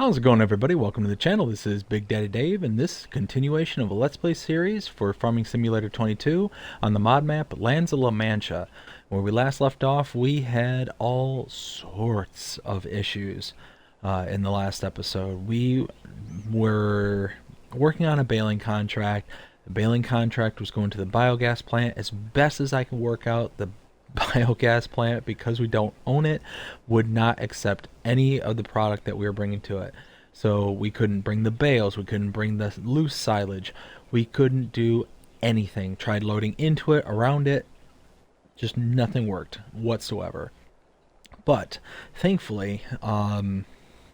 How's it going, everybody? Welcome to the channel. This is Big Daddy Dave, and this is a continuation of a Let's Play series for Farming Simulator 22 on the mod map Lands of La Mancha. Where we last left off, we had all sorts of issues in the last episode. We were working on a baling contract. The baling contract was going to the biogas plant. As best as I can work out, the biogas plant, because we don't own it, would not accept any of the product that we were bringing to it. So we couldn't bring the bales, we couldn't bring the loose silage, we couldn't do anything. Tried loading into it, around it, just nothing worked whatsoever. But thankfully,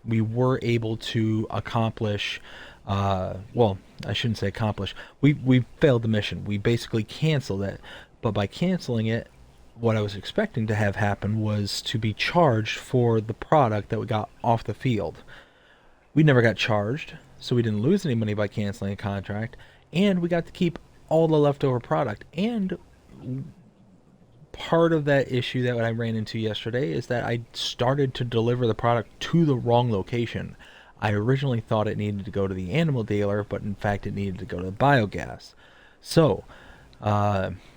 we were able to accomplish, well, I shouldn't say accomplish, we failed the mission. We basically canceled it, but by canceling it, what I was expecting to have happen was to be charged for the product that we got off the field. We never got charged, so we didn't lose any money by canceling a contract, and we got to keep all the leftover product. And part of that issue that I ran into yesterday is that I started to deliver the product to the wrong location. I originally thought it needed to go to the animal dealer, but in fact it needed to go to the biogas. So,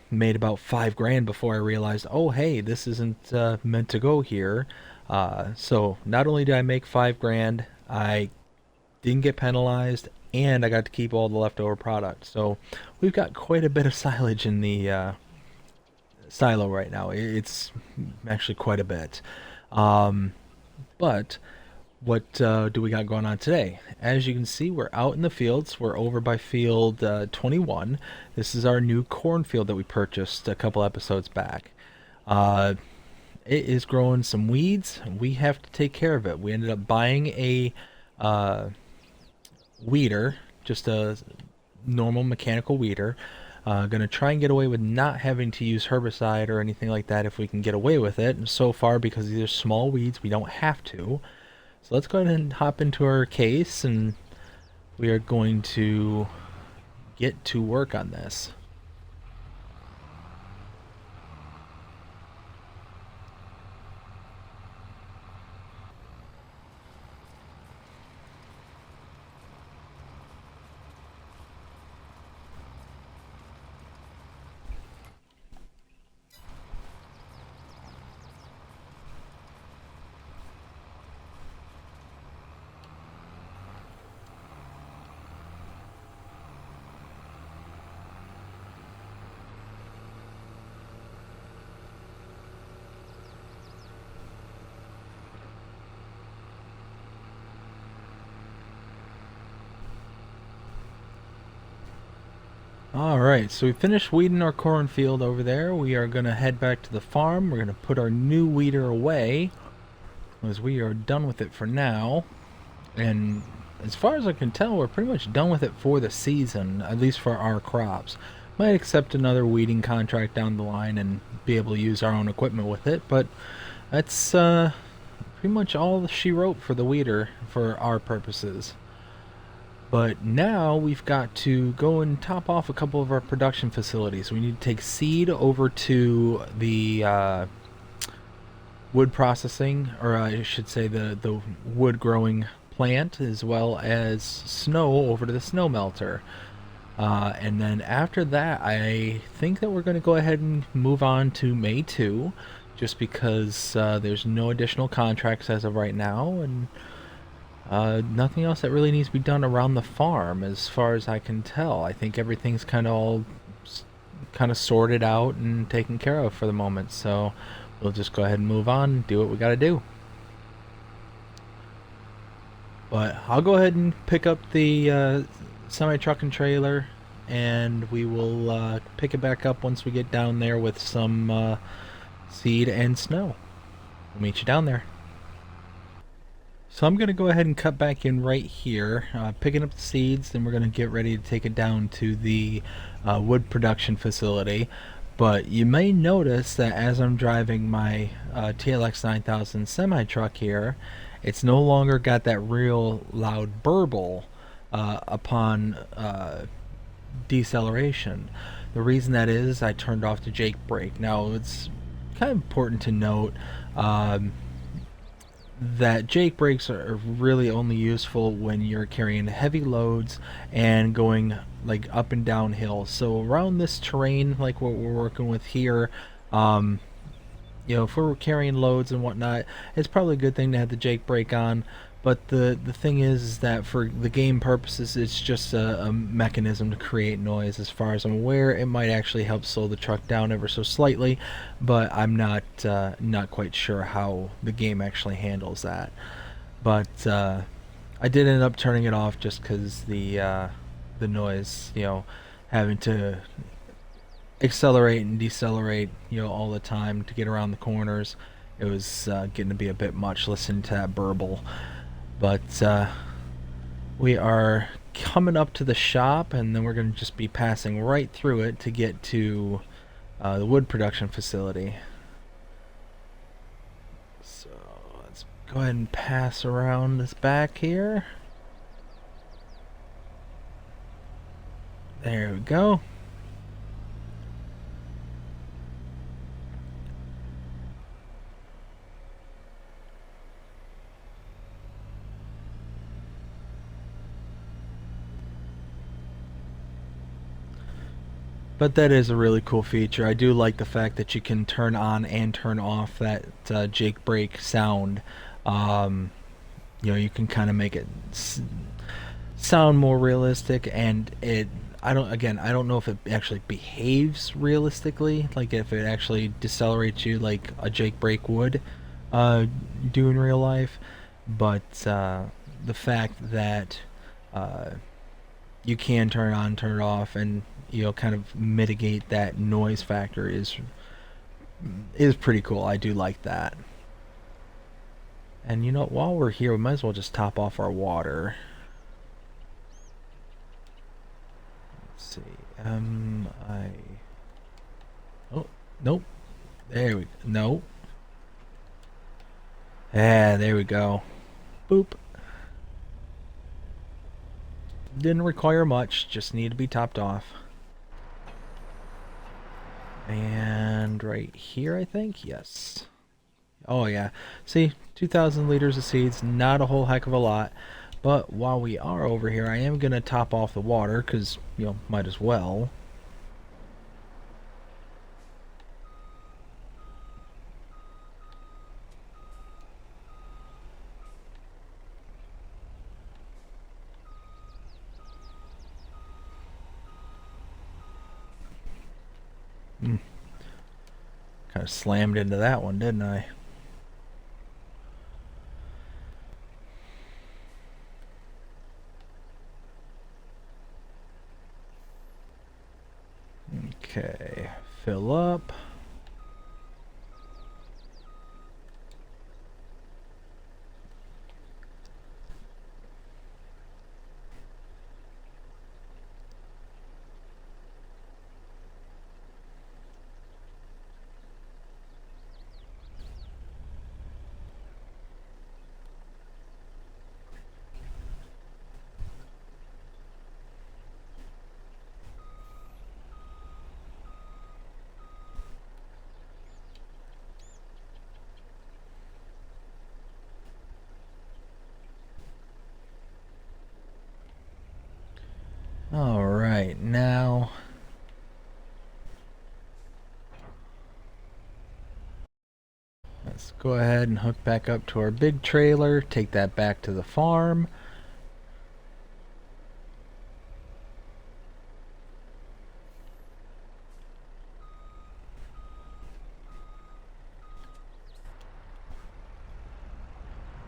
made about $5 grand before I realized, oh hey, this isn't meant to go here. So not only did I make $5 grand, I didn't get penalized, and I got to keep all the leftover product. So we've got quite a bit of silage in the silo right now. It's actually quite a bit. But what do we got going on today? As you can see, we're out in the fields. We're over by field 21. This is our new cornfield that we purchased a couple episodes back. It is growing some weeds. We have to take care of it. We ended up buying a weeder, just a normal mechanical weeder. Gonna try and get away with not having to use herbicide or anything like that if we can get away with it. And so far, because these are small weeds, we don't have to. So let's go ahead and hop into our case, and we are going to get to work on this. Alright, so we finished weeding our cornfield over there. We are going to head back to the farm. We're going to put our new weeder away, as we are done with it for now. And as far as I can tell, we're pretty much done with it for the season, at least for our crops. Might accept another weeding contract down the line and be able to use our own equipment with it, but that's pretty much all she wrote for the weeder for our purposes. But now we've got to go and top off a couple of our production facilities. We need to take seed over to the wood processing, or I should say the wood growing plant, as well as snow over to the snow melter. And then after that, I think that we're going to go ahead and move on to May 2, just because there's no additional contracts as of right now, and nothing else that really needs to be done around the farm, as far as I can tell. I think everything's kind of sorted out and taken care of for the moment. So we'll just go ahead and move on and do what we got to do. But I'll go ahead and pick up the semi-truck and trailer, and we will pick it back up once we get down there with some seed and snow. We'll meet you down there. So I'm going to go ahead and cut back in right here, picking up the seeds, then we're going to get ready to take it down to the wood production facility. But you may notice that as I'm driving my TLX 9000 semi-truck here, it's no longer got that real loud burble upon deceleration. The reason that is, I turned off the Jake brake. Now, it's kind of important to note, that Jake brakes are really only useful when you're carrying heavy loads and going like up and down hills. So around this terrain, like what we're working with here, um, if we're carrying loads and whatnot, it's probably a good thing to have the Jake brake on. But the thing is that for the game purposes, it's just a mechanism to create noise. As far as I'm aware, it might actually help slow the truck down ever so slightly, but I'm not quite sure how the game actually handles that. But I did end up turning it off just because the noise, having to accelerate and decelerate, all the time to get around the corners. It was getting to be a bit much listening to that burble. But we are coming up to the shop, and then we're going to just be passing right through it to get to the wood production facility. So let's go ahead and pass around this back here. There we go. But that is a really cool feature. I do like the fact that you can turn on and turn off that Jake brake sound. You can kind of make it sound more realistic, and I don't know if it actually behaves realistically, like if it actually decelerates you like a Jake brake would do in real life. But the fact that you can turn it on, turn it off, and kind of mitigate that noise factor is pretty cool. I do like that. And while we're here, we might as well just top off our water. Let's see. Oh, nope. There we no. Yeah, there we go. Boop. Didn't require much, just need to be topped off. And right here, I think? Yes. Oh, yeah. See, 2,000 liters of seeds, not a whole heck of a lot. But while we are over here, I am going to top off the water, because, might as well. Kind of slammed into that one, didn't I? Okay, fill up. Alright, now let's go ahead and hook back up to our big trailer, take that back to the farm.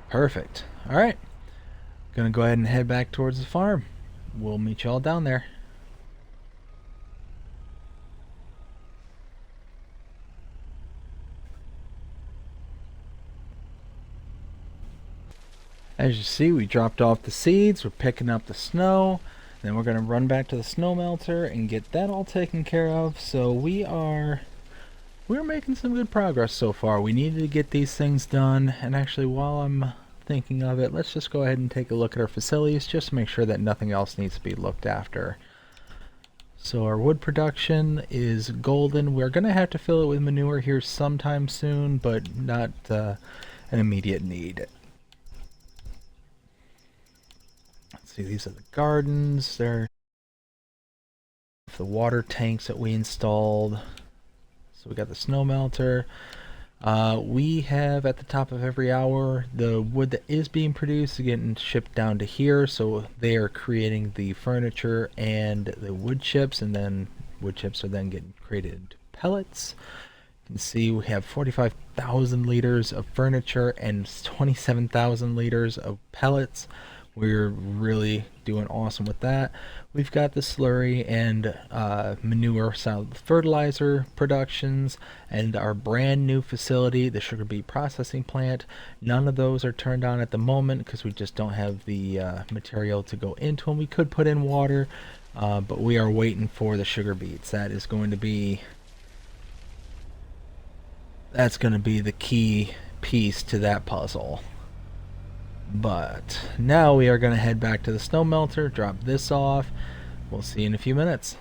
Perfect. Alright, gonna go ahead and head back towards the farm. We'll meet y'all down there. As you see, we dropped off the seeds, we're picking up the snow, then we're going to run back to the snow melter and get that all taken care of. So we're making some good progress so far. We needed to get these things done, and actually while I'm thinking of it, let's just go ahead and take a look at our facilities just to make sure that nothing else needs to be looked after. So our wood production is golden. We're going to have to fill it with manure here sometime soon, but not an immediate need. See, these are the gardens. They're the water tanks that we installed. So we got the snow melter. We have at the top of every hour the wood that is being produced getting shipped down to here, so they are creating the furniture and the wood chips, and then wood chips are then getting created into pellets. You can see we have 45,000 liters of furniture and 27,000 liters of pellets. We're really doing awesome with that. We've got the slurry and manure solid fertilizer productions, and our brand new facility, the sugar beet processing plant. None of those are turned on at the moment because we just don't have the material to go into them. We could put in water, but we are waiting for the sugar beets. That's going to be the key piece to that puzzle. But now we are going to head back to the snow melter, drop this off. We'll see you in a few minutes.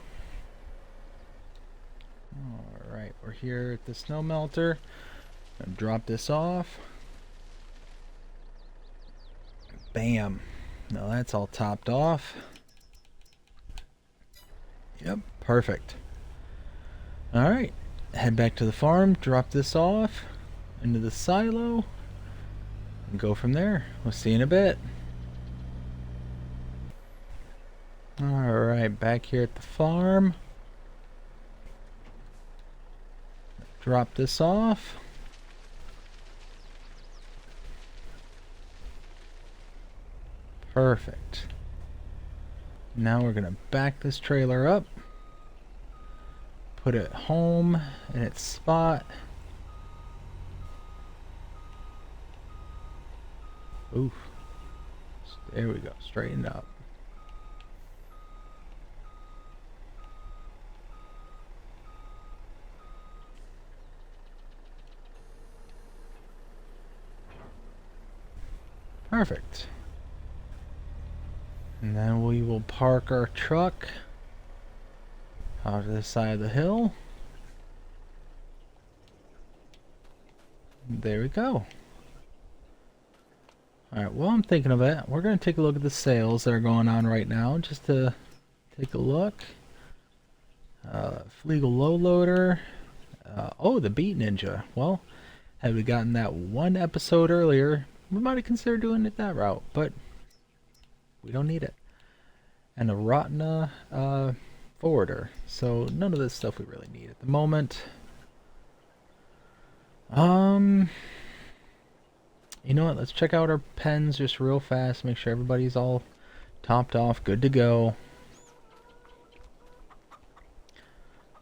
Alright, we're here at the snow melter. Gonna drop this off. Bam. Now that's all topped off. Yep, perfect. Alright, head back to the farm, drop this off into the silo, and go from there. We'll see you in a bit. Alright, back here at the farm. Drop this off. Perfect. Now we're gonna back this trailer up, put it home in its spot. Oof. There we go. Straighten up. Perfect. And then we will park our truck out to the side of the hill. There we go. Alright, well, I'm thinking of it. We're going to take a look at the sales that are going on right now, just to take a look. Fleagle low loader. Oh, the Beat Ninja. Well, had we gotten that one episode earlier, we might have considered doing it that route, but we don't need it. And a Rotna forwarder. So none of this stuff we really need at the moment. You know what, let's check out our pens just real fast, make sure everybody's all topped off, good to go.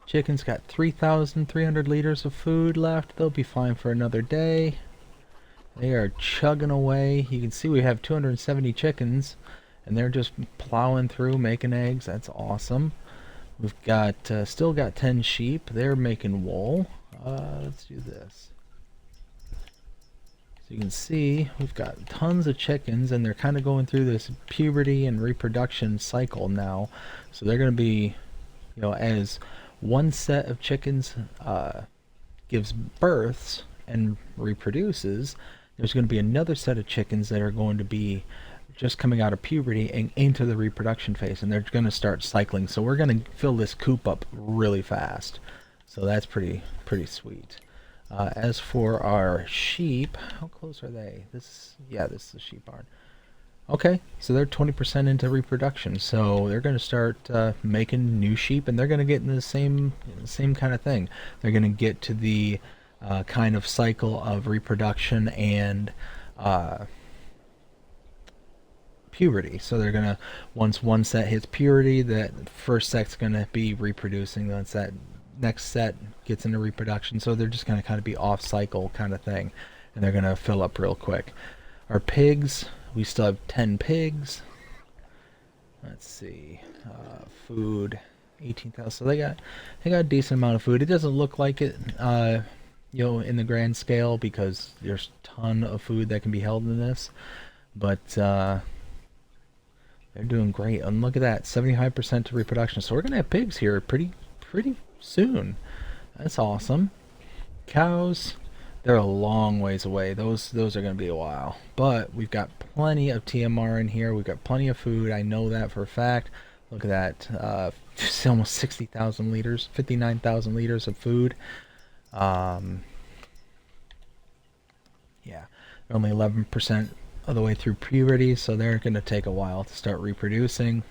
Chicken's got 3,300 liters of food left. They'll be fine for another day. They are chugging away. You can see we have 270 chickens, and they're just plowing through, making eggs. That's awesome. We've got still got 10 sheep. They're making wool. Let's do this. So you can see we've got tons of chickens, and they're kind of going through this puberty and reproduction cycle now. So they're going to be, you know, as one set of chickens gives births and reproduces, there's going to be another set of chickens that are going to be just coming out of puberty and into the reproduction phase, and they're going to start cycling. So we're going to fill this coop up really fast. So that's pretty sweet. As for our sheep, how close are they? This is the sheep barn. Okay, so they're 20% into reproduction, so they're going to start making new sheep, and they're going to get in the same kind of thing. They're going to get to the kind of cycle of reproduction and puberty. So they're going to, once one set hits puberty, that first set's going to be reproducing. Once that next set gets into reproduction, so they're just going to kind of be off cycle kind of thing, and they're going to fill up real quick. Our pigs, we still have 10 pigs. Let's see, food, 18,000. So they got a decent amount of food. It doesn't look like it, you know, in the grand scale, because there's a ton of food that can be held in this, but they're doing great. And look at that, 75% to reproduction. So we're gonna have pigs here pretty soon. That's awesome. Cows, They're a long ways away. Those are going to be a while. But we've got plenty of TMR in here. We've got plenty of food. I know that for a fact. Look at that. Almost 60,000 liters, 59,000 liters of food. Yeah, they're only 11% of the way through puberty, so they're going to take a while to start reproducing.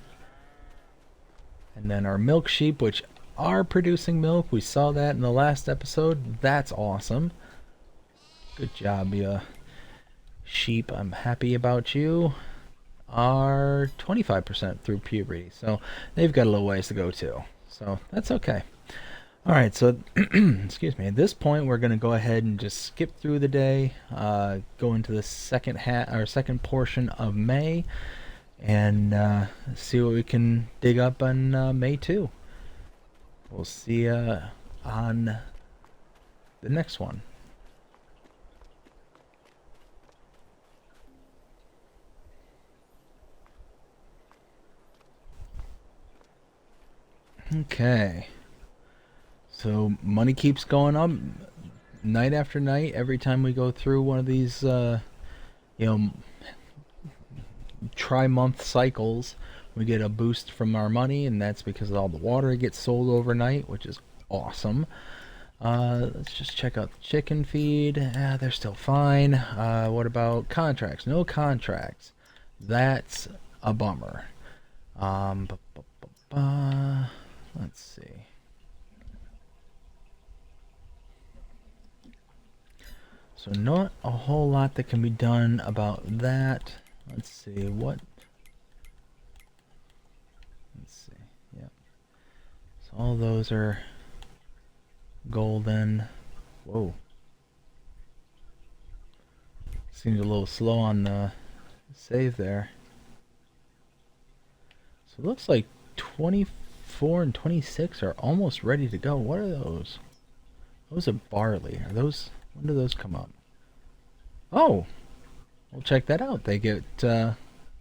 And then our milk sheep, which are producing milk, we saw that in the last episode. That's awesome. Good job, you sheep. I'm happy about you. Are 25% through puberty, so they've got a little ways to go too. So that's okay. All right, so excuse me. At this point, we're going to go ahead and just skip through the day, go into the second portion of May, and see what we can dig up on May 2. We'll see you on the next one. Okay. So money keeps going up night after night. Every time we go through one of these, tri-month cycles, we get a boost from our money, and that's because all the water gets sold overnight, which is awesome. Let's just check out the chicken feed. They're still fine. What about contracts? No contracts. That's a bummer. Let's see. So not a whole lot that can be done about that. Let's see what. Let's see. Yep. So all those are golden. Whoa. Seems a little slow on the save there. So it looks like 24 and 26 are almost ready to go. What are those? Those are barley. Are those? When do those come up? Oh, we'll check that out. They get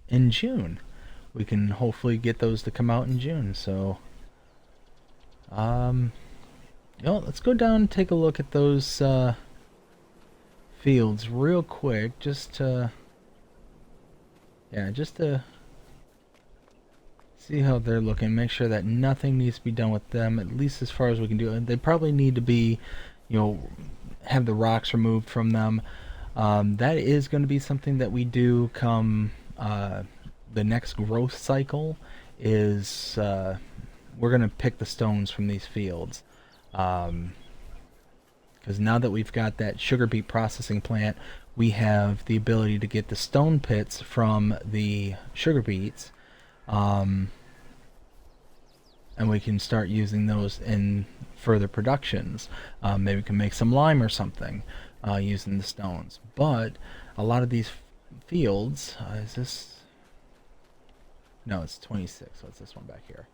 in June. We can hopefully get those to come out in June. So, let's go down and take a look at those fields real quick, just to see how they're looking. Make sure that nothing needs to be done with them, at least as far as we can do. They probably need to be, have the rocks removed from them. That is going to be something that we do come the next growth cycle. Is we're going to pick the stones from these fields, because now that we've got that sugar beet processing plant, we have the ability to get the stone pits from the sugar beets, and we can start using those in further productions. Maybe we can make some lime or something using the stones. But a lot of these fields, is this? No, it's 26. What's this one back here?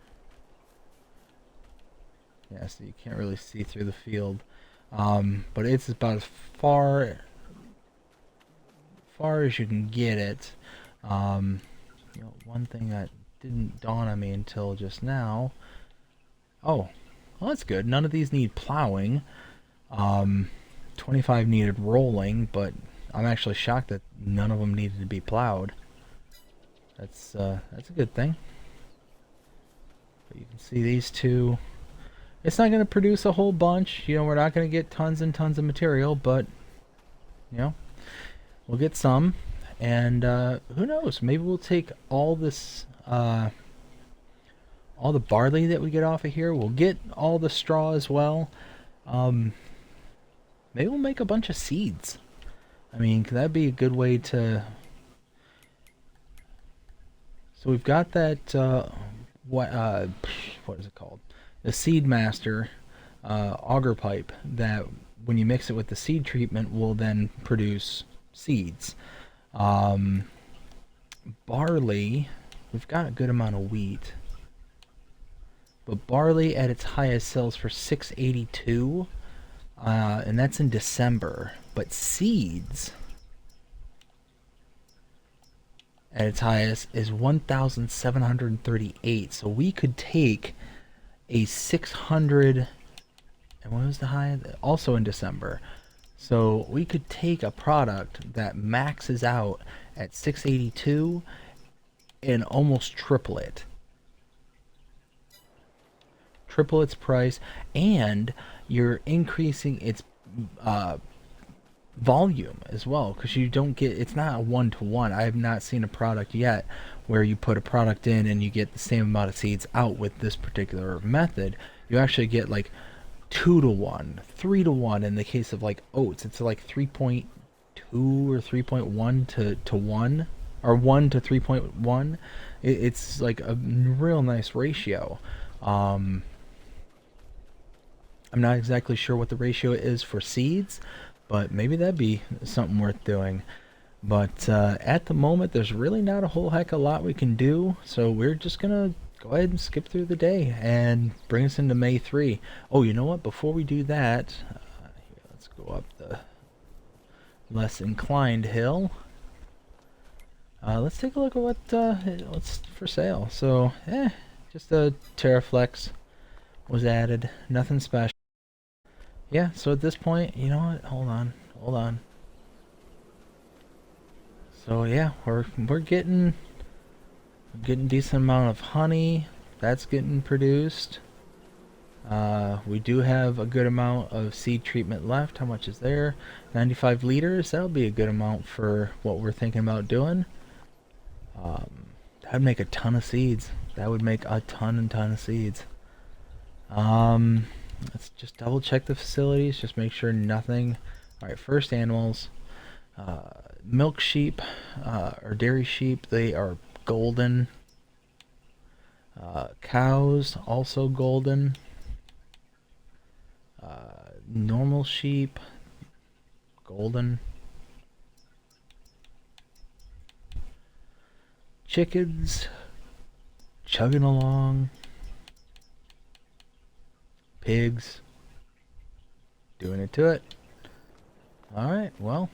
Yeah, so you can't really see through the field, but it's about as far as you can get it. One thing that didn't dawn on me until just now. Oh, well, that's good. None of these need plowing. 25 needed rolling, but I'm actually shocked that none of them needed to be plowed. That's a good thing. But you can see these two. It's not going to produce a whole bunch. We're not going to get tons and tons of material, but we'll get some. And who knows? Maybe we'll take all this, all the barley that we get off of here. We'll get all the straw as well. Maybe we'll make a bunch of seeds. I mean, could that be a good way to... So we've got that, what is it called? The Seed Master auger pipe that, when you mix it with the seed treatment, will then produce seeds. Barley, we've got a good amount of wheat. But barley at its highest sells for $6.82, and that's in December. But seeds at its highest is 1,738. So we could take a 600, and what was the high? Also in December. So we could take a product that maxes out at 682 and almost triple it. Triple its price, and you're increasing its uh, volume as well, because you don't get, it's not a one-to-one. I have not seen a product yet where you put a product in and you get the same amount of seeds out with this particular method. You actually get like 2-to-1, 3-to-1 in the case of like oats. It's like 3.2 or 3.1 to 1, or 1 to 3.1. It's like a real nice ratio. I'm not exactly sure what the ratio is for seeds, but maybe that'd be something worth doing. But at the moment, there's really not a whole heck of a lot we can do, so we're just gonna go ahead and skip through the day and bring us into May 3. Oh, you know what? Before we do that, here, let's go up the less inclined hill. Let's take a look at what's for sale. So, just a Terraflex was added. Nothing special. Yeah, so at this point, you know what? Hold on. So yeah, we're getting decent amount of honey. That's getting produced. We do have a good amount of seed treatment left. How much is there? 95 liters. That'll be a good amount for what we're thinking about doing. That'd make a ton of seeds. That would make a ton of seeds. Let's just double check the facilities, just make sure nothing. Alright, first animals. Milk sheep, or dairy sheep, they are golden. Cows, also golden. Normal sheep, golden. Chickens, chugging along. Pigs, doing it to it. Alright, well,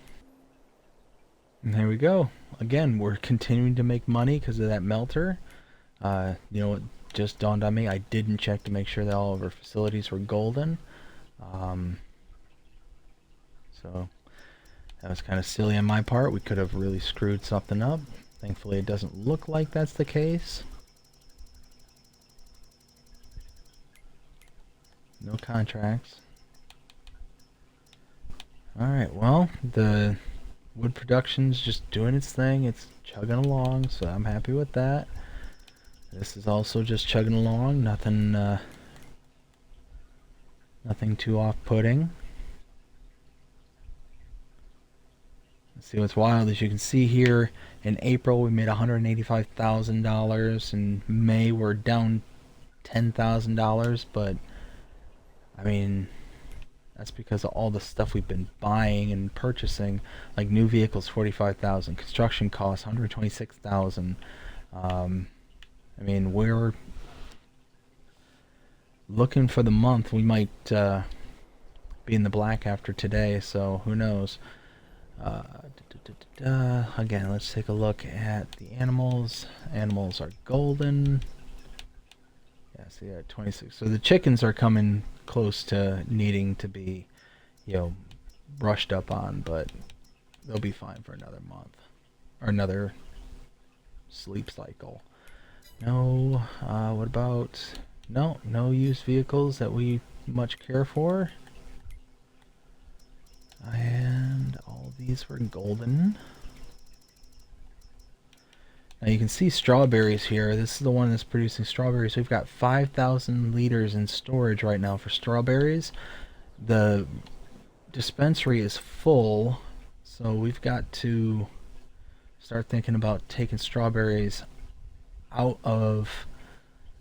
there we go. Again, we're continuing to make money because of that melter. You know what just dawned on me? I didn't check to make sure that all of our facilities were golden. So that was kind of silly on my part. We could have really screwed something up. Thankfully, it doesn't look like that's the case. No contracts. Alright, well, the wood production's just doing its thing. It's chugging along, so I'm happy with that. This is also just chugging along. Nothing too off-putting. Let's see what's wild. As you can see here, in April we made $185,000. In May we're down $10,000, but I mean, that's because of all the stuff we've been buying and purchasing, like new vehicles, $45,000, construction costs, $126,000. I mean, we're looking for the month. We might be in the black after today, so who knows? Again, let's take a look at the animals. Animals are golden. Yeah, see that 26. So the chickens are coming close to needing to be, you know, brushed up on, but they'll be fine for another month or another sleep cycle. No, what about no used vehicles that we much care for, and all these were golden. Now you can see strawberries here. This is the one that's producing strawberries. We've got 5,000 liters in storage right now for strawberries. The dispensary is full, so we've got to start thinking about taking strawberries out of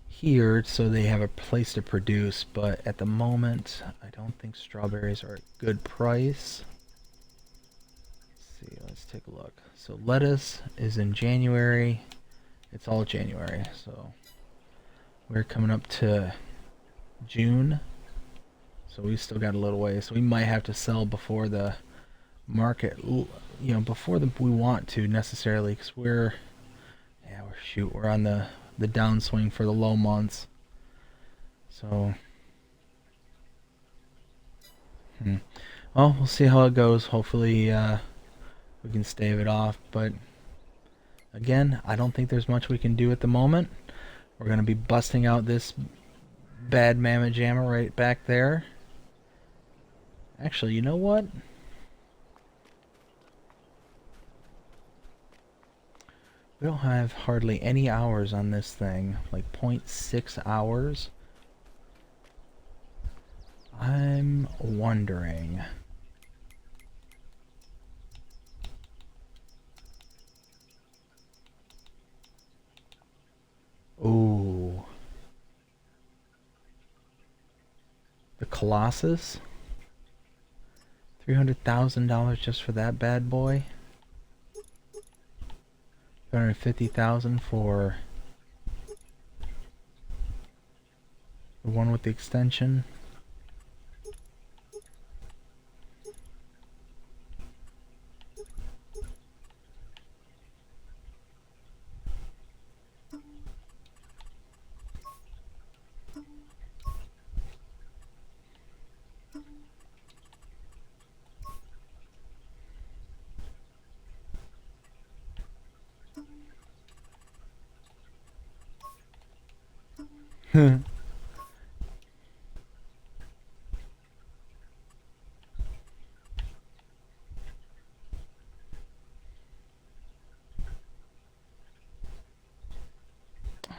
here so they have a place to produce. But at the moment, I don't think strawberries are a good price. Let's take a look. So lettuce is in January. It's all January, so we're coming up to June, so we still got a little way. So we might have to sell before the market, you know, before we want to necessarily, because we're on the downswing for the low months. So Well, we'll see how it goes. Hopefully, we can stave it off. But again, I don't think there's much we can do at the moment. We're going to be busting out this bad mammoth jammer right back there. Actually, you know what? We don't have hardly any hours on this thing. Like 0.6 hours. I'm wondering. Ooh. The Colossus? $300,000 just for that bad boy? 250,000 for the one with the extension.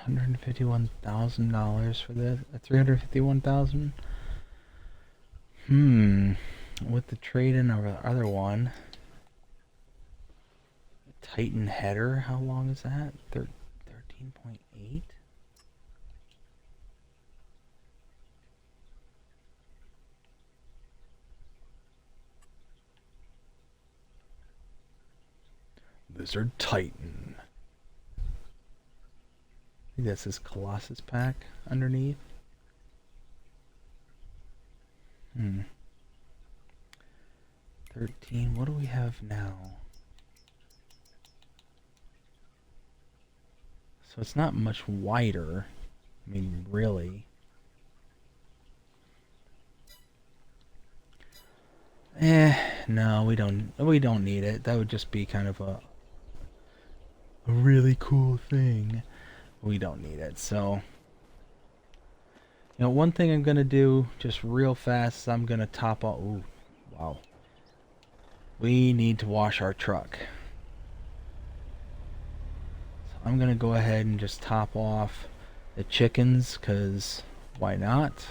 $151,000 for this. 351,000. With the trade-in of the other one, Titan header. How long is that? 13.8. Lizard Titan. I think that's his Colossus pack underneath. 13. What do we have now? So it's not much wider. I mean, really. No, we don't need it. That would just be kind of a really cool thing. We don't need it. So, you know, one thing I'm gonna do just real fast is I'm gonna top off. Ooh, wow. We need to wash our truck. So I'm gonna go ahead and just top off the chickens, cause why not?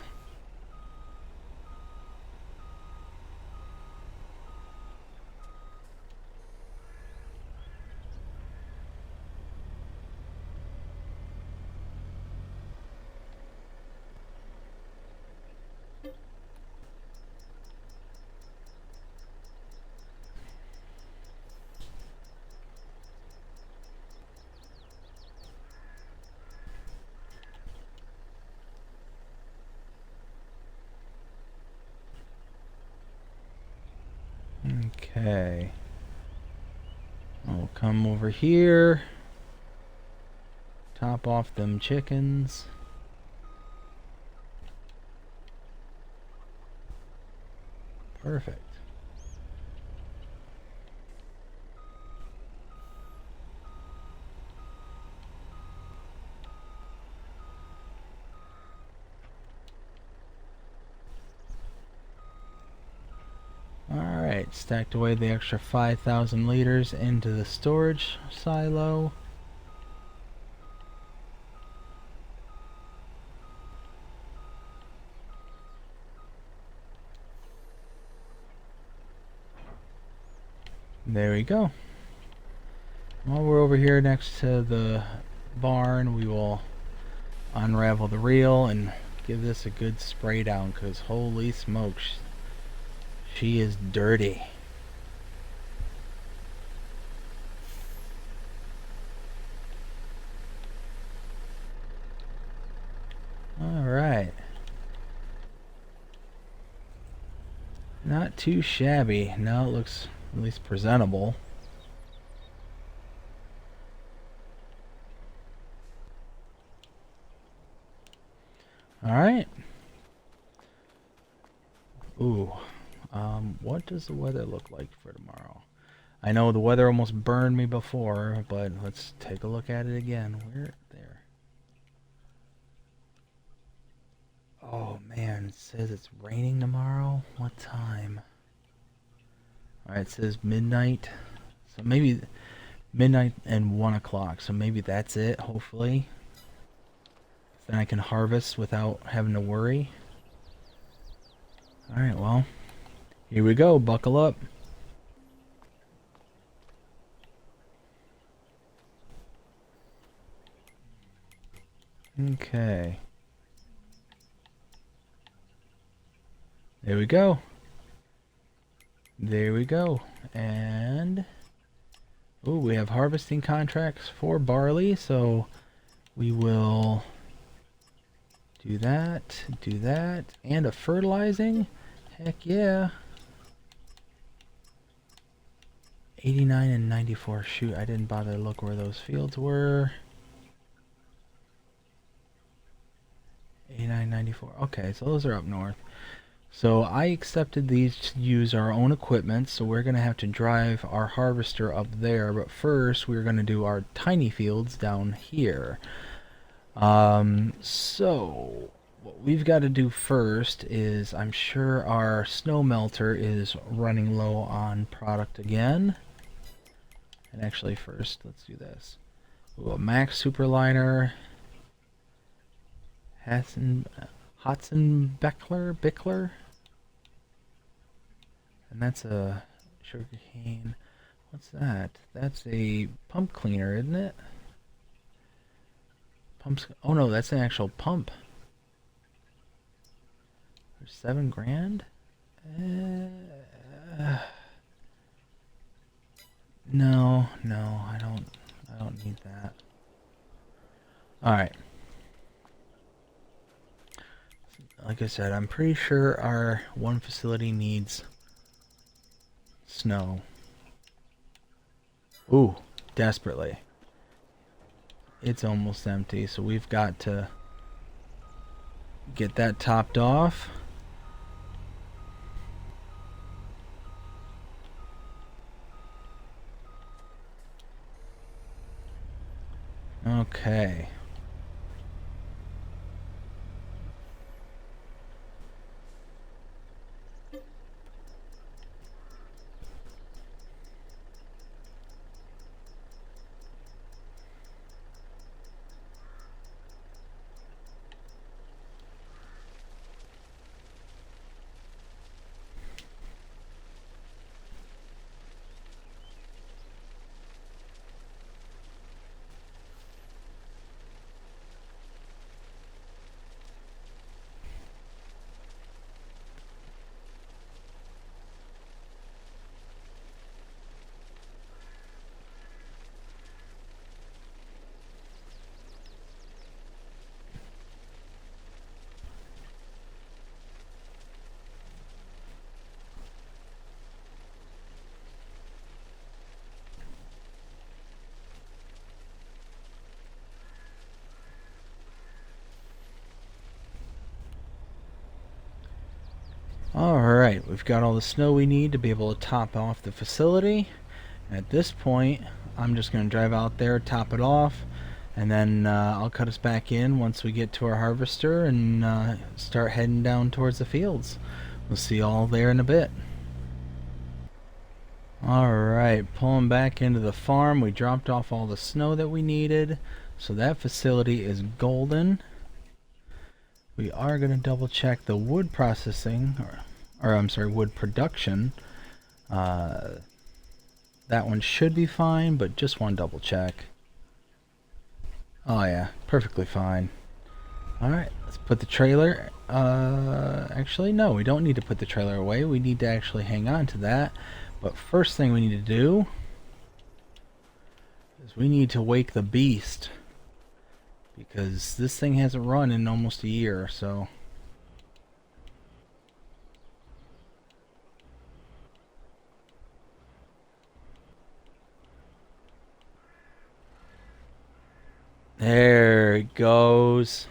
Okay. I'll come over here. Top off them chickens. Perfect. Alright, stacked away the extra 5,000 liters into the storage silo. There we go. While we're over here next to the barn, we will unravel the reel and give this a good spray down, because holy smokes, she is dirty. Alright. Not too shabby. Now it looks at least presentable. Alright. Ooh. What does the weather look like for tomorrow? I know the weather almost burned me before, but let's take a look at it again. Where there? Oh man, it says it's raining tomorrow. What time? Alright, it says midnight. So maybe midnight and 1 o'clock. So maybe that's it, hopefully. Then I can harvest without having to worry. Alright, well, here we go. Buckle up. Okay. There we go. There we go. And ooh, we have harvesting contracts for barley, so we will do that, and a fertilizing. Heck yeah. 89 and 94. Shoot, I didn't bother to look where those fields were. 89, 94. Okay, so those are up north. So I accepted these to use our own equipment, so we're going to have to drive our harvester up there, but first we're going to do our tiny fields down here. So what we've got to do first is, I'm sure our snow melter is running low on product again. And actually first, let's do this. Ooh, a Max Superliner. Bickler. And that's a sugarcane. What's that? That's a pump cleaner, isn't it? Pumps. Oh no, that's an actual pump. For 7 grand? No, I don't need that. Alright. Like I said, I'm pretty sure our one facility needs snow. Ooh, desperately. It's almost empty, so we've got to get that topped off. Okay. Alright, we've got all the snow we need to be able to top off the facility. At this point, I'm just going to drive out there, top it off, and then I'll cut us back in once we get to our harvester and start heading down towards the fields. We'll see you all there in a bit. Alright, pulling back into the farm, we dropped off all the snow that we needed, so that facility is golden. We are going to double check the wood processing, or I'm sorry, wood production. That one should be fine, but just want to double check. Oh yeah, perfectly fine. Alright, let's put the trailer, actually no, we don't need to put the trailer away, we need to actually hang on to that. But first thing we need to do is we need to wake the beast, because this thing hasn't run in almost a year, so. There it goes.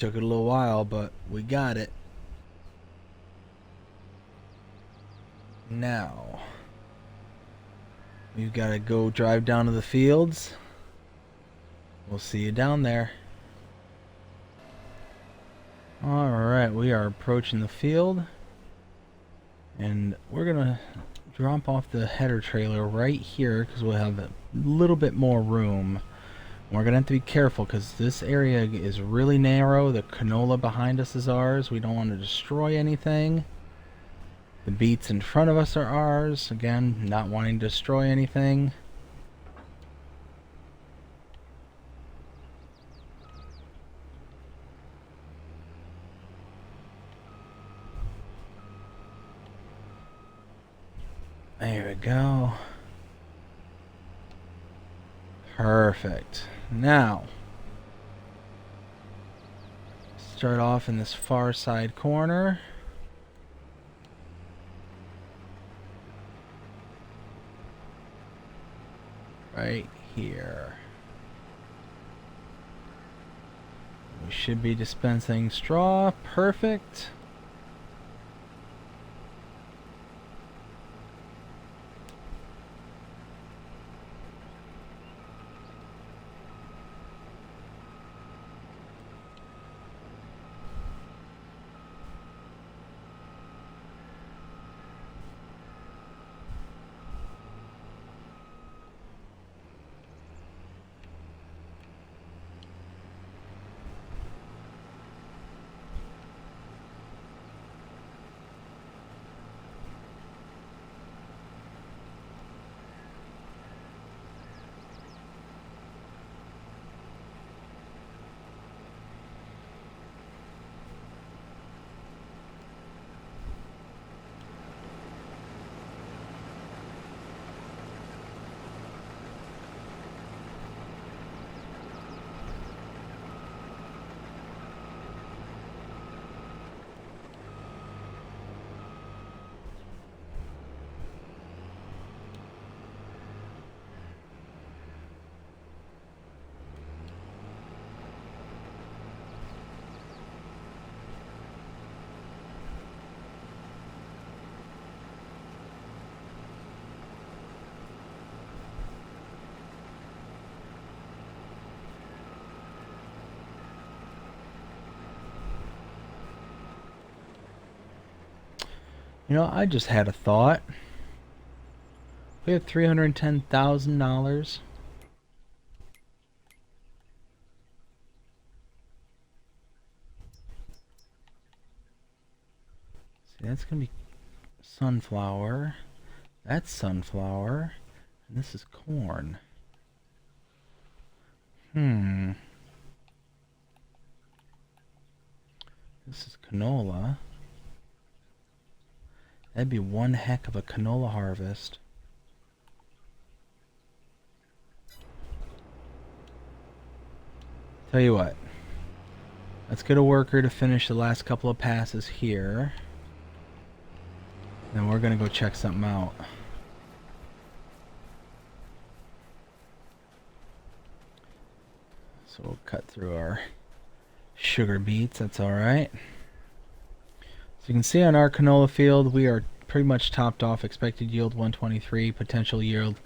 Took it a little while, but we got it. Now, we've got to go drive down to the fields. We'll see you down there. Alright, we are approaching the field. And we're going to drop off the header trailer right here because we'll have a little bit more room. We're going to have to be careful because this area is really narrow. The canola behind us is ours. We don't want to destroy anything. The beets in front of us are ours. Again, not wanting to destroy anything. There we go. Perfect. Now, start off in this far side corner. Right here. We should be dispensing straw. Perfect. You know, I just had a thought. We have $310,000. See, that's gonna be sunflower. That's sunflower. And this is corn. This is canola. That'd be one heck of a canola harvest. Tell you what. Let's get a worker to finish the last couple of passes here. Then we're gonna go check something out. So we'll cut through our sugar beets, that's alright. So you can see on our canola field, we are pretty much topped off. Expected yield 123, potential yield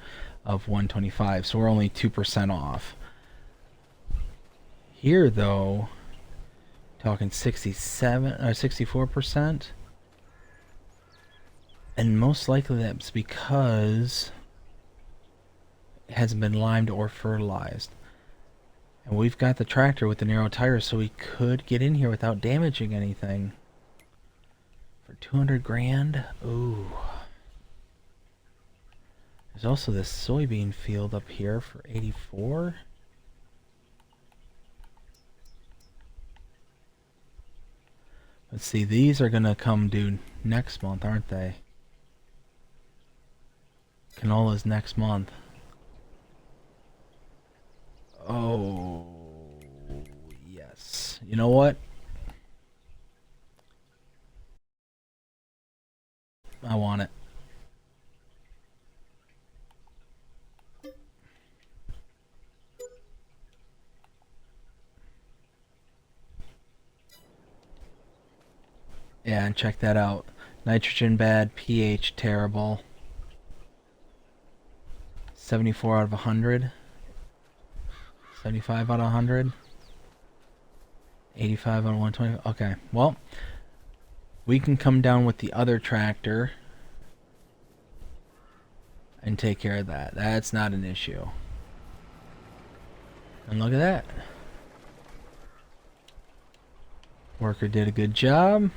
of 125. So we're only 2% off. Here, though, talking 67 or 64%, and most likely that's because it hasn't been limed or fertilized. And we've got the tractor with the narrow tires, so we could get in here without damaging anything. For 200 grand? Ooh. There's also this soybean field up here for 84. Let's see, these are gonna come due next month, aren't they? Canola's next month. Oh, yes. You know what? I want it. Yeah, and check that out. Nitrogen bad, pH terrible. 74 out of 100. 75 out of 100. 85 out of 120. Okay, well, we can come down with the other tractor and take care of that. That's not an issue. And look at that. Worker did a good job.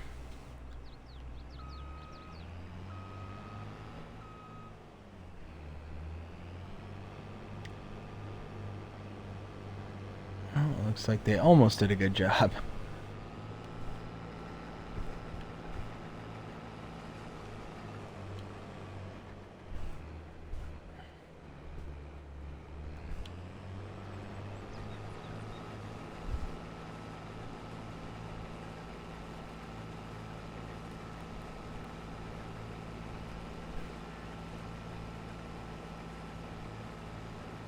Well, it looks like they almost did a good job.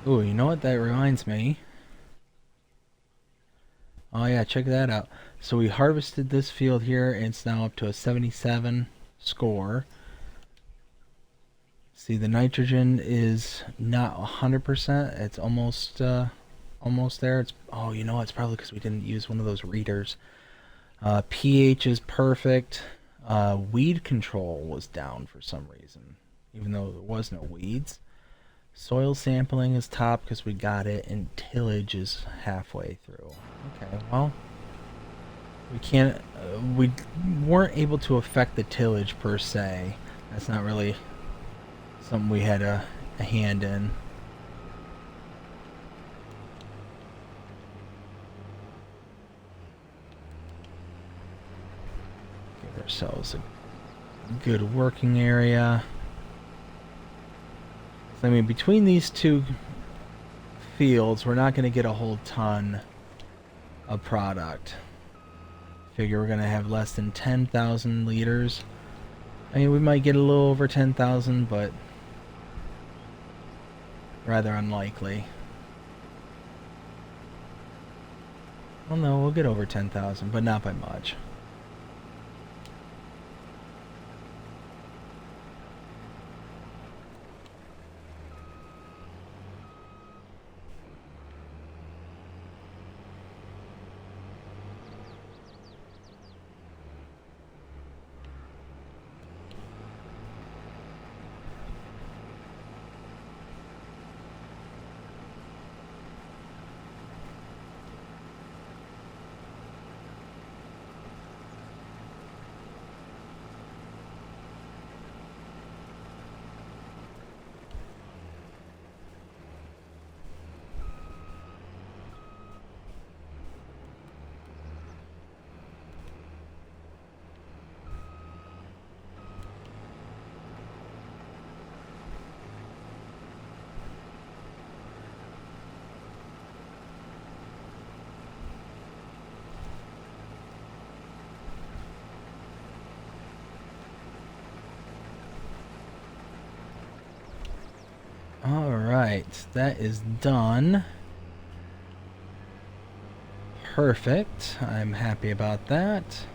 Ooh, you know what that reminds me? Oh yeah, check that out. So we harvested this field here, and it's now up to a 77 score. See, the nitrogen is not 100%. It's almost almost there. It's you know, it's probably because we didn't use one of those readers. pH is perfect. Weed control was down for some reason, even though there was no weeds. Soil sampling is top because we got it, and tillage is halfway through. Okay, well, we can't. We weren't able to affect the tillage per se. That's not really something we had a hand in. Give ourselves a good working area. I mean, between these two fields, we're not going to get a whole ton of product. Figure we're going to have less than 10,000 liters. I mean, we might get a little over 10,000, but rather unlikely. Well, no, we'll get over 10,000, but not by much. Alright, that is done. Perfect. I'm happy about that.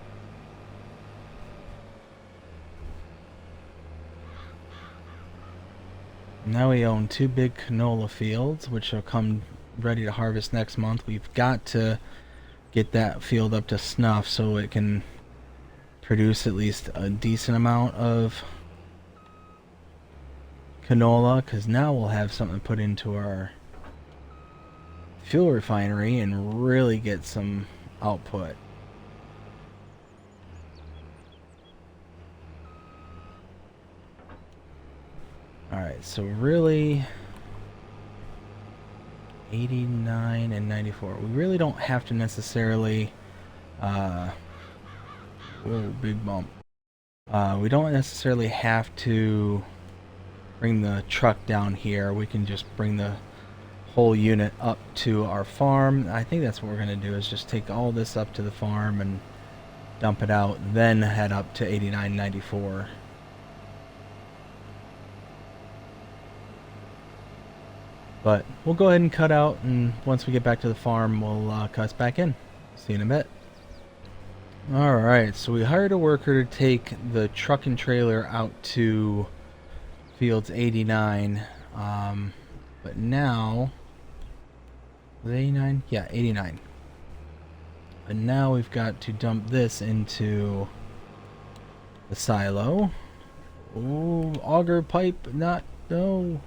Now we own 2 big canola fields, which will come ready to harvest next month. We've got to get that field up to snuff so it can produce at least a decent amount of canola, because now we'll have something to put into our fuel refinery and really get some output. Alright, so really 89 and 94. We really don't have to necessarily whoa, big bump. We don't necessarily have to bring the truck down here. We can just bring the whole unit up to our farm. I think that's what we're going to do, is just take all this up to the farm and dump it out, then head up to 8994. But we'll go ahead and cut out, and once we get back to the farm, we'll cut back in. See you in a bit. Alright, so we hired a worker to take the truck and trailer out to fields 89. But now... Was it 89? Yeah, 89. But now we've got to dump this into the silo. Ooh, auger pipe, not... No.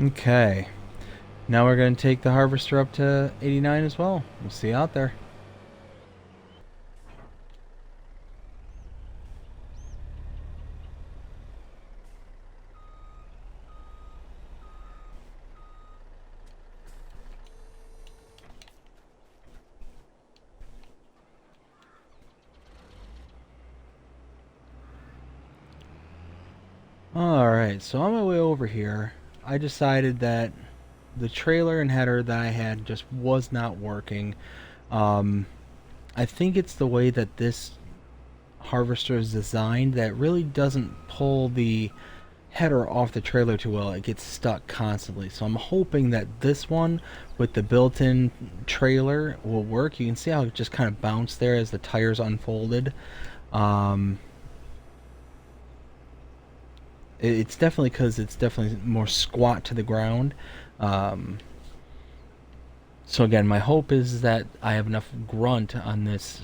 Okay. Now we're going to take the harvester up to 89 as well. We'll see you out there. Alright, so on my way over here, I decided that the trailer and header that I had just was not working. I think it's the way that this harvester is designed that really doesn't pull the header off the trailer too well. It gets stuck constantly. So I'm hoping that this one with the built-in trailer will work. You can see how it just kind of bounced there as the tires unfolded. It's definitely because it's definitely more squat to the ground. So again, my hope is that I have enough grunt on this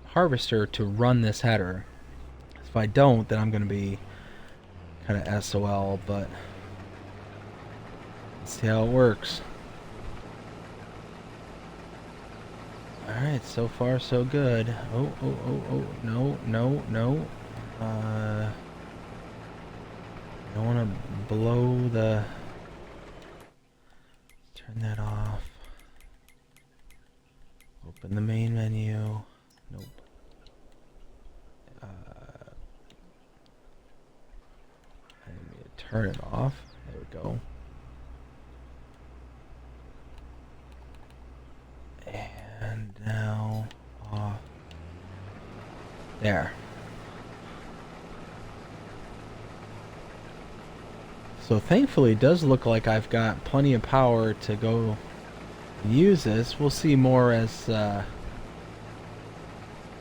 harvester to run this header. If I don't, then I'm going to be kind of SOL, but let's see how it works. Alright, so far so good. Oh, no. I don't want to blow the... Turn that off. Open the main menu. Nope. I need to turn it off. There we go. And now off. There. So thankfully it does look like I've got plenty of power to go use this. We'll see more as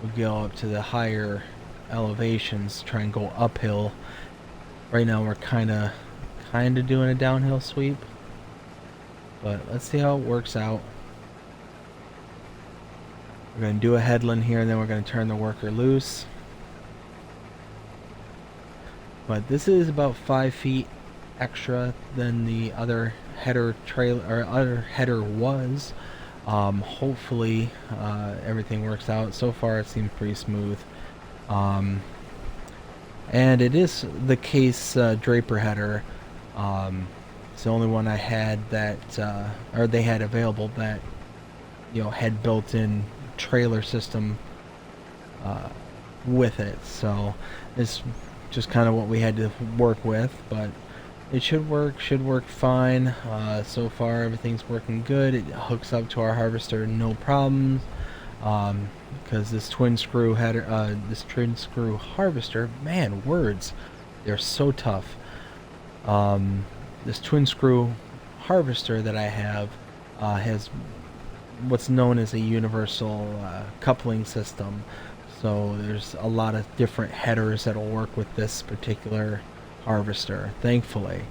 we go up to the higher elevations, try and go uphill. Right now we're kind of doing a downhill sweep, but let's see how it works out. We're going to do a headland here, and then we're going to turn the worker loose. But this is about 5 feet extra than the other header trailer or other header was. Hopefully everything works out. So far it seems pretty smooth. And it is the Case Draper header. It's the only one I had that or they had available that had built-in trailer system with it. So it's just kind of what we had to work with, but it should work fine. So far everything's working good. It hooks up to our harvester no problems, because this twin screw header, this twin screw harvester, man, words, they're so tough. This twin screw harvester that I have has what's known as a universal coupling system. So there's a lot of different headers that'll work with this particular harvester, thankfully.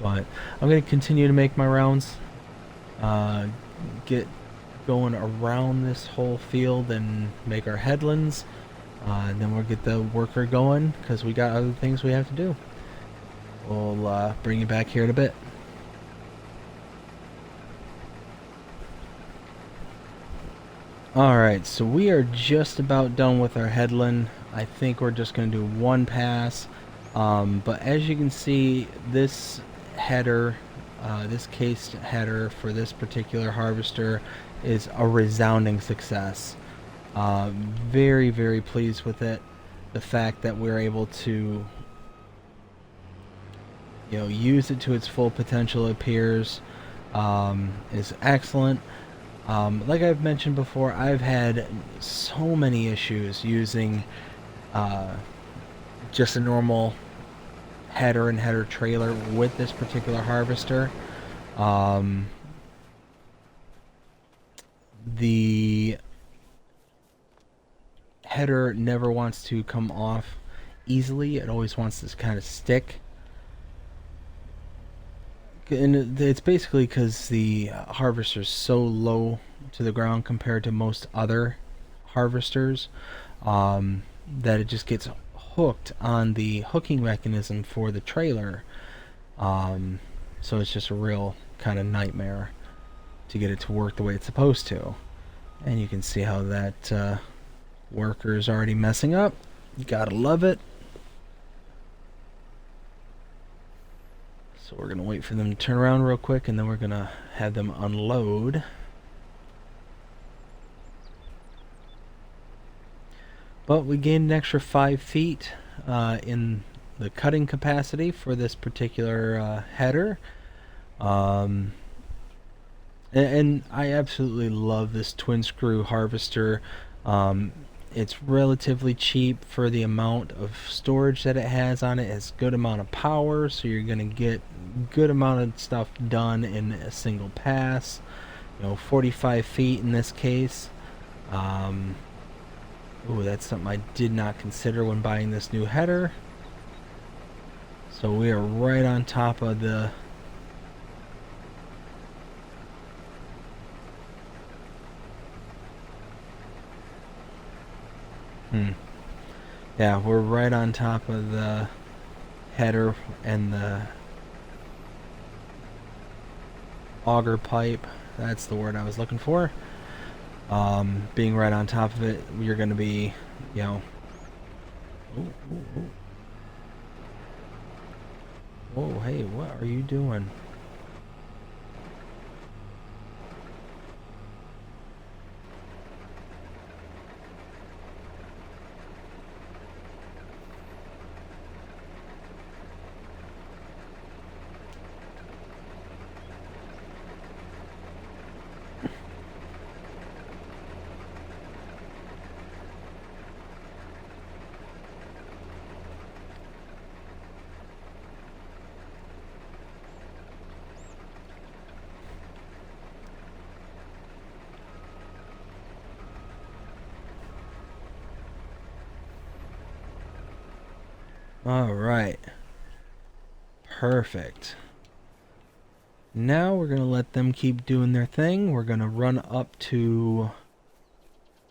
But I'm going to continue to make my rounds, get going around this whole field and make our headlands, and then we'll get the worker going because we got other things we have to do. We'll bring you back here in a bit. Alright, so we are just about done with our headland. I think we're just going to do one pass. But as you can see, this header, this cased header for this particular harvester is a resounding success. Very, very pleased with it. The fact that we're able to, use it to its full potential appears is excellent. Like I've mentioned before, I've had so many issues using just a normal header and header trailer with this particular harvester. The header never wants to come off easily. It always wants to kind of stick. And it's basically because the harvester is so low to the ground compared to most other harvesters, that it just gets hooked on the hooking mechanism for the trailer. So it's just a real kind of nightmare to get it to work the way it's supposed to. And you can see how that worker is already messing up. You gotta love it. So we're gonna wait for them to turn around real quick, and then we're gonna have them unload. But we gained an extra 5 feet in the cutting capacity for this particular header. And I absolutely love this twin screw harvester. It's relatively cheap for the amount of storage that it has on it. It has a good amount of power, so you're going to get good amount of stuff done in a single pass. 45 feet in this case. Ooh, that's something I did not consider when buying this new header. So we are right on top of the Yeah, we're right on top of the header and the auger pipe. That's the word I was looking for. Being right on top of it, you're going to be, Ooh, ooh, ooh. Whoa, hey, what are you doing? Alright. Perfect. Now we're going to let them keep doing their thing. We're going to run up to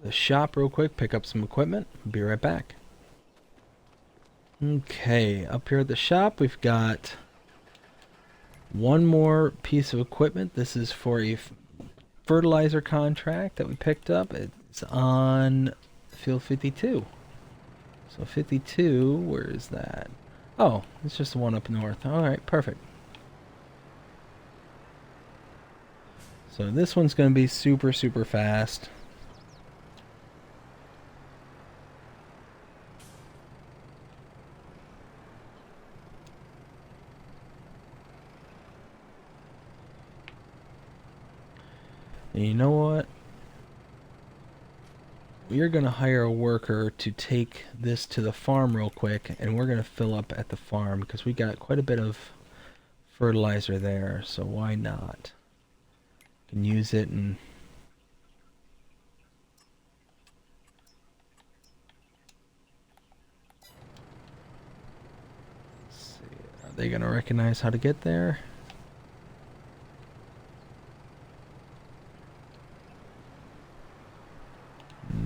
the shop real quick, pick up some equipment. Be right back. Okay, up here at the shop we've got one more piece of equipment. This is for a fertilizer contract that we picked up. It's on field 52. So 52, where is that? Oh, it's just the one up north. Alright, perfect. So this one's going to be super, super fast. And you know what? We are going to hire a worker to take this to the farm real quick, and we're going to fill up at the farm because we got quite a bit of fertilizer there, so why not? Can use it and let's see. Are they going to recognize how to get there?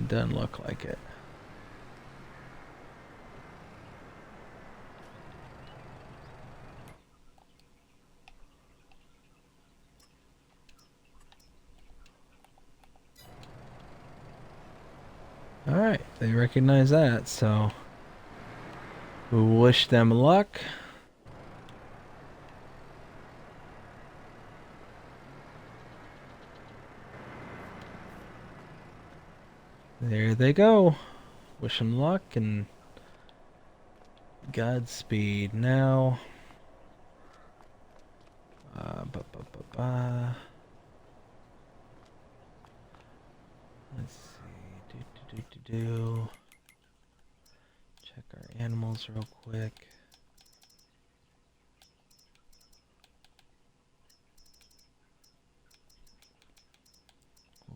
Doesn't look like it. Alright, they recognize that, so we wish them luck. There they go. Wish them luck and Godspeed. Now, ba, ba, ba, ba. Let's see. Do. Check our animals real quick.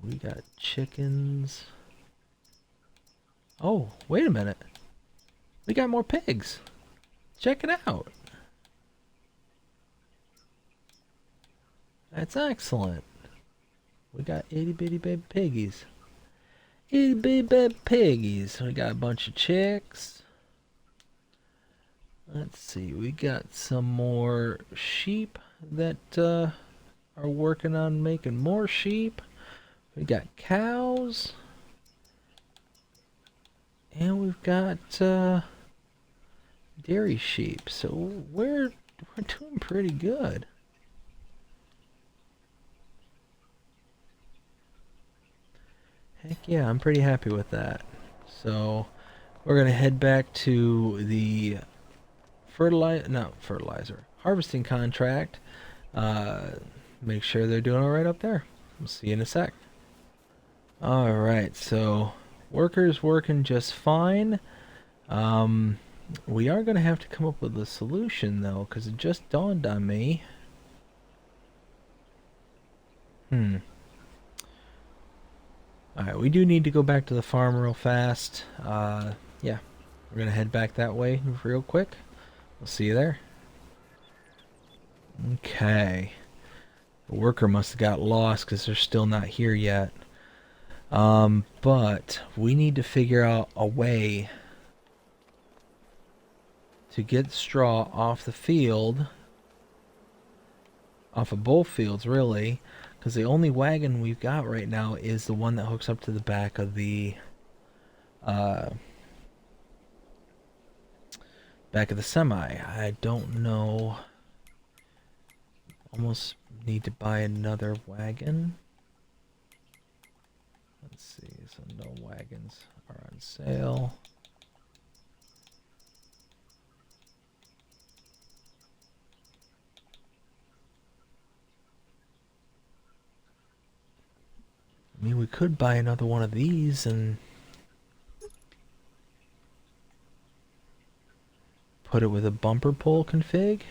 We got chickens. Oh, wait a minute. We got more pigs. Check it out. That's excellent. We got itty bitty baby piggies. Itty bitty baby piggies. We got a bunch of chicks. Let's see. We got some more sheep that are working on making more sheep. We got cows. And we've got dairy sheep. So we're doing pretty good. Heck yeah, I'm pretty happy with that. So we're gonna head back to the harvesting contract. Make sure they're doing all right up there. We'll see you in a sec. All right, so workers working just fine. We are gonna have to come up with a solution though, because it just dawned on me. Alright, we do need to go back to the farm real fast. Yeah, we're gonna head back that way real quick. We'll see you there. Okay. The worker must have got lost because they're still not here yet. But we need to figure out a way to get straw off the field, off of both fields really, because the only wagon we've got right now is the one that hooks up to the back of the semi. I don't know. Almost need to buy another wagon. Let's see, so no wagons are on sale. I mean, we could buy another one of these and put it with a bumper pull config.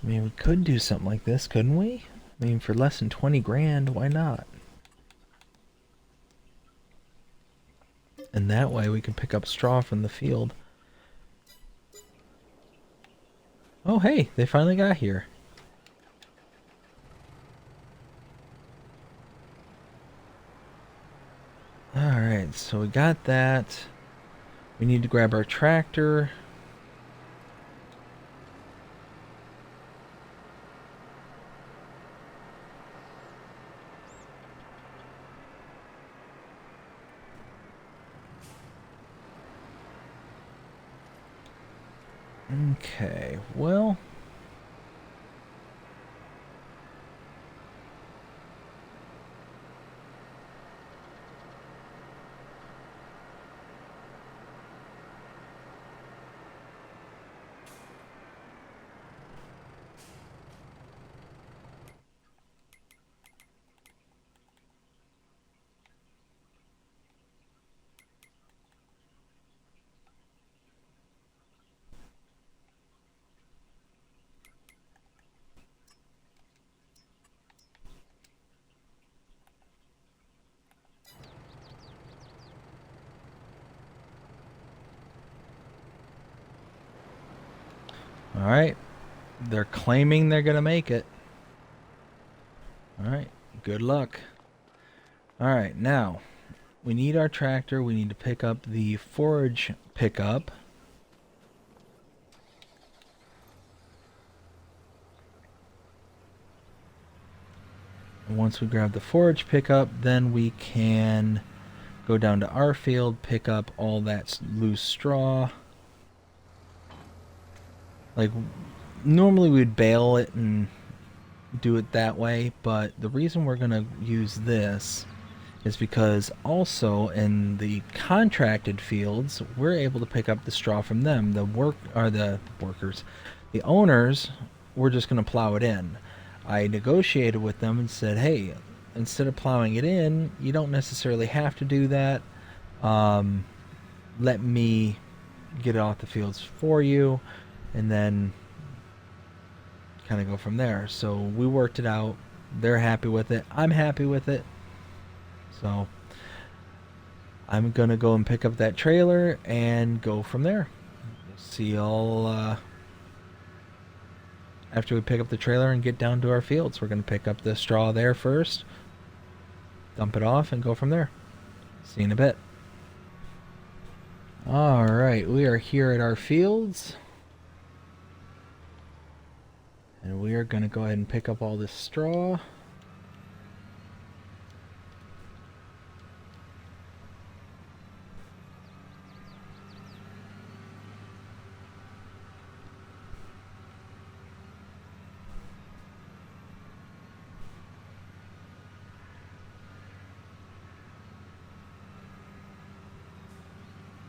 I mean, we could do something like this, couldn't we? I mean, for less than 20 grand, why not? And that way we can pick up straw from the field. Oh, hey, they finally got here. Alright, so we got that. We need to grab our tractor. Okay, well... Alright. They're claiming they're going to make it. Alright. Good luck. Alright, now we need our tractor. We need to pick up the forage pickup. And once we grab the forage pickup, then we can go down to our field, pick up all that loose straw. Like, normally we'd bale it and do it that way, but the reason we're going to use this is because also in the contracted fields, we're able to pick up the straw from them. The workers, the owners, we're just going to plow it in. I negotiated with them and said, hey, instead of plowing it in, you don't necessarily have to do that. Let me get it off the fields for you, and then kind of go from there. So we worked it out. They're happy with it. I'm happy with it. So I'm gonna go and pick up that trailer and go from there. We'll see y'all after we pick up the trailer and get down to our fields. We're gonna pick up the straw there first, dump it off, and go from there. See you in a bit. Alright, we are here at our fields. And we are going to go ahead and pick up all this straw.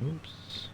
Oops.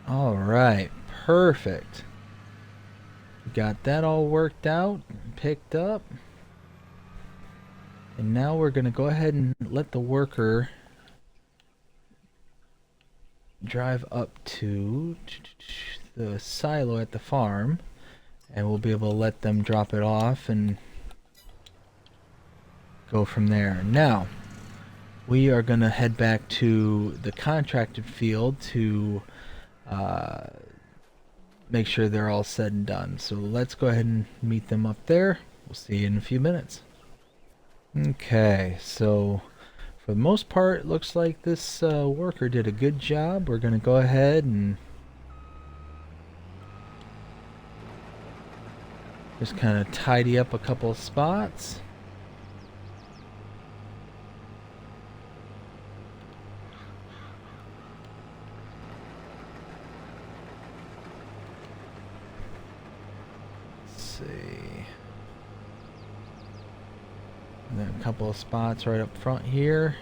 Alright, perfect. Got that all worked out, picked up. And now we're going to go ahead and let the worker drive up to the silo at the farm. And we'll be able to let them drop it off and go from there. Now, we are going to head back to the contracted field to make sure they're all said and done. So let's go ahead and meet them up there. We'll see you in a few minutes. Okay, so for the most part, it looks like this worker did a good job. We're going to go ahead and just kind of tidy up a couple of spots. see. And then a couple of spots right up front here.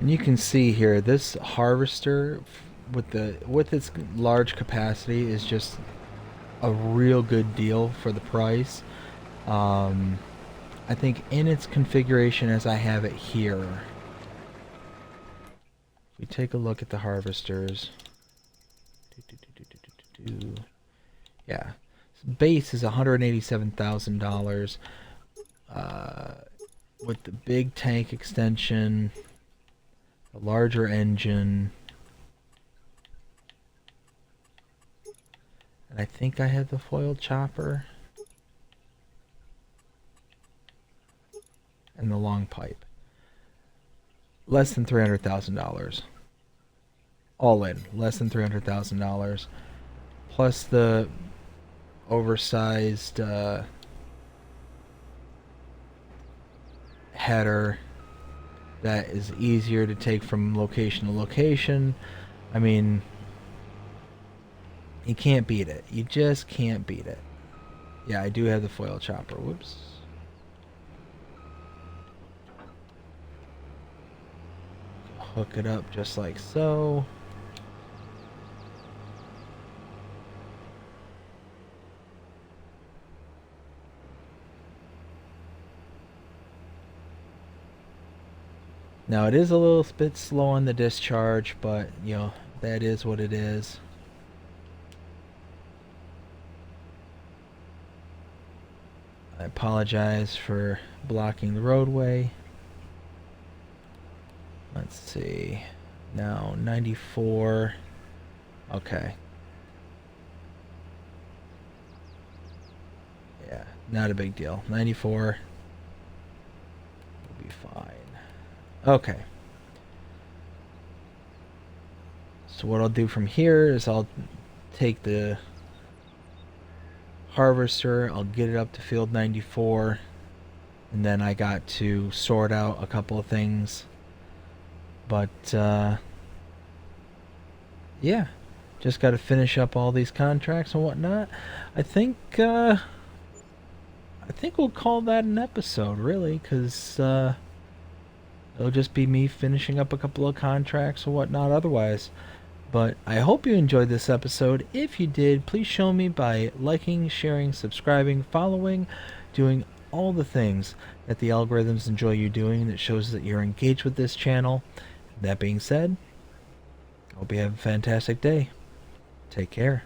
And you can see here, this harvester with its large capacity is just a real good deal for the price. I think in its configuration as I have it here, if we take a look at the harvesters, yeah, base is $187,000 with the big tank extension, a larger engine, and I think I have the foil chopper and the long pipe. Less than $300,000. All in, less than $300,000. Plus the oversized header that is easier to take from location to location. I mean, you can't beat it. You just can't beat it. Yeah, I do have the foil chopper. Whoops. Hook it up just like so. Now it is a little bit slow on the discharge, but you know, that is what it is. I apologize for blocking the roadway. Let's see. Now 94. Okay. Yeah, not a big deal. 94 will be fine. Okay. So what I'll do from here is I'll take the harvester, I'll get it up to field 94, and then I got to sort out a couple of things. But yeah, just got to finish up all these contracts and whatnot. I think we'll call that an episode, really, because it'll just be me finishing up a couple of contracts or whatnot otherwise. But I hope you enjoyed this episode. If you did, please show me by liking, sharing, subscribing, following, doing all the things that the algorithms enjoy you doing that shows that you're engaged with this channel. That being said, I hope you have a fantastic day. Take care.